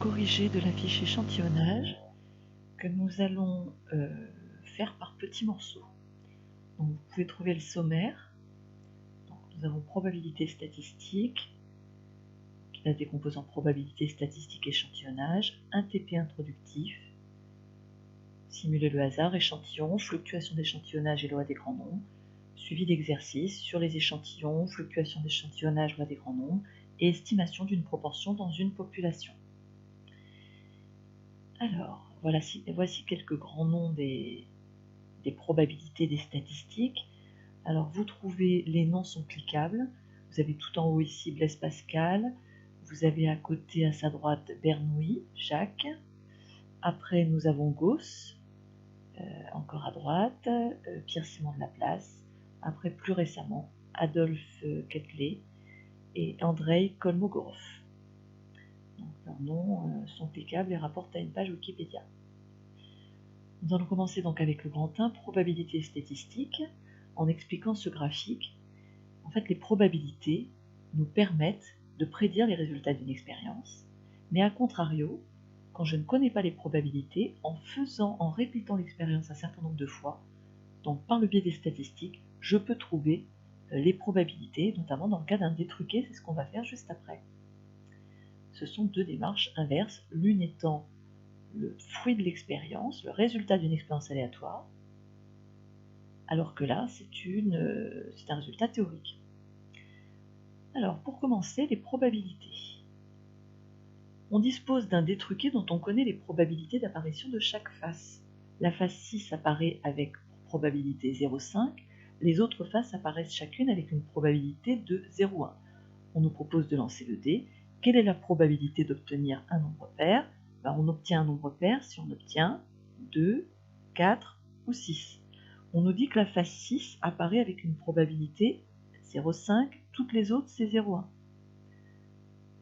corrigé de la fiche échantillonnage que nous allons faire par petits morceaux. Donc, vous pouvez trouver le sommaire. Donc, nous avons probabilité statistique, qui la décompose en probabilité statistique échantillonnage, un TP introductif, simuler le hasard, échantillon, fluctuation d'échantillonnage et loi des grands nombres, suivi d'exercices sur les échantillons, fluctuation d'échantillonnage, loi des grands nombres, et estimation d'une proportion dans une population. Alors, voici quelques grands noms des probabilités des statistiques. Alors, vous trouvez, les noms sont cliquables. Vous avez tout en haut ici Blaise Pascal. Vous avez à côté, à sa droite, Bernoulli, Jacques. Après, nous avons Gauss, encore à droite, Pierre-Simon de Laplace. Après, plus récemment, Adolphe Quetelet et Andrei Kolmogorov. Donc, leurs noms sont cliquables et rapportent à une page Wikipédia. Nous allons commencer donc avec le grand 1, probabilité statistique, en expliquant ce graphique. En fait, les probabilités nous permettent de prédire les résultats d'une expérience, mais à contrario, quand je ne connais pas les probabilités, en répétant l'expérience un certain nombre de fois, donc par le biais des statistiques, je peux trouver les probabilités, notamment dans le cas d'un détruqué, c'est ce qu'on va faire juste après. Ce sont deux démarches inverses, l'une étant le fruit de l'expérience, le résultat d'une expérience aléatoire, alors que là, c'est un résultat théorique. Alors, pour commencer, les probabilités. On dispose d'un détruqué dont on connaît les probabilités d'apparition de chaque face. La face 6 apparaît avec probabilité 0,5, les autres faces apparaissent chacune avec une probabilité de 0,1. On nous propose de lancer le dé. Quelle est la probabilité d'obtenir un nombre pair? On obtient un nombre pair si on obtient 2, 4 ou 6. On nous dit que la face 6 apparaît avec une probabilité 0,5, toutes les autres c'est 0,1.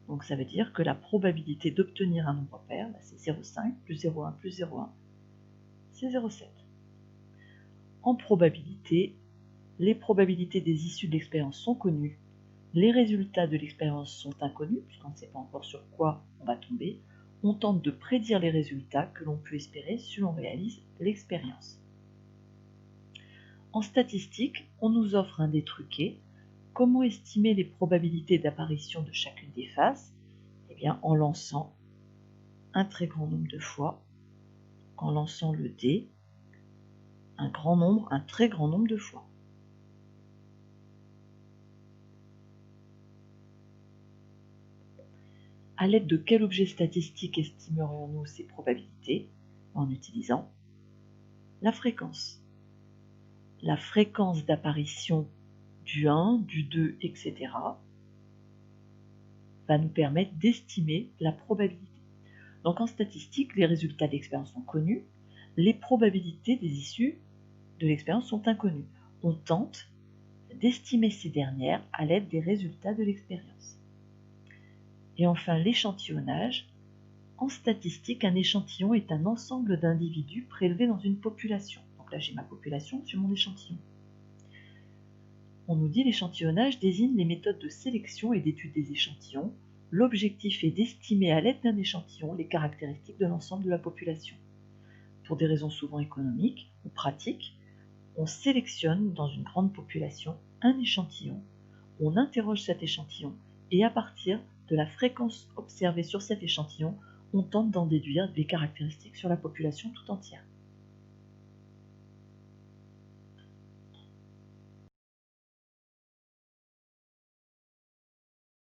Donc ça veut dire que la probabilité d'obtenir un nombre pair, c'est 0,5 plus 0,1 plus 0,1, c'est 0,7. En probabilité, les probabilités des issues de l'expérience sont connues, les résultats de l'expérience sont inconnus, puisqu'on ne sait pas encore sur quoi on va tomber. On tente de prédire les résultats que l'on peut espérer si l'on réalise l'expérience. En statistique, on nous offre un détruqué. Comment estimer les probabilités d'apparition de chacune des faces? Eh bien, en lançant un très grand nombre de fois, en lançant le dé, un très grand nombre de fois. À l'aide de quel objet statistique estimerions-nous ces probabilités? En utilisant la fréquence. La fréquence d'apparition du 1, du 2, etc. va nous permettre d'estimer la probabilité. Donc en statistique, les résultats d'expérience sont connus, les probabilités des issues de l'expérience sont inconnues. On tente d'estimer ces dernières à l'aide des résultats de l'expérience. Et enfin, l'échantillonnage. En statistique, un échantillon est un ensemble d'individus prélevés dans une population. Donc là, j'ai ma population sur mon échantillon. On nous dit l'échantillonnage désigne les méthodes de sélection et d'étude des échantillons. L'objectif est d'estimer à l'aide d'un échantillon les caractéristiques de l'ensemble de la population. Pour des raisons souvent économiques ou pratiques, on sélectionne dans une grande population un échantillon, on interroge cet échantillon et à partir de la fréquence observée sur cet échantillon, on tente d'en déduire des caractéristiques sur la population tout entière.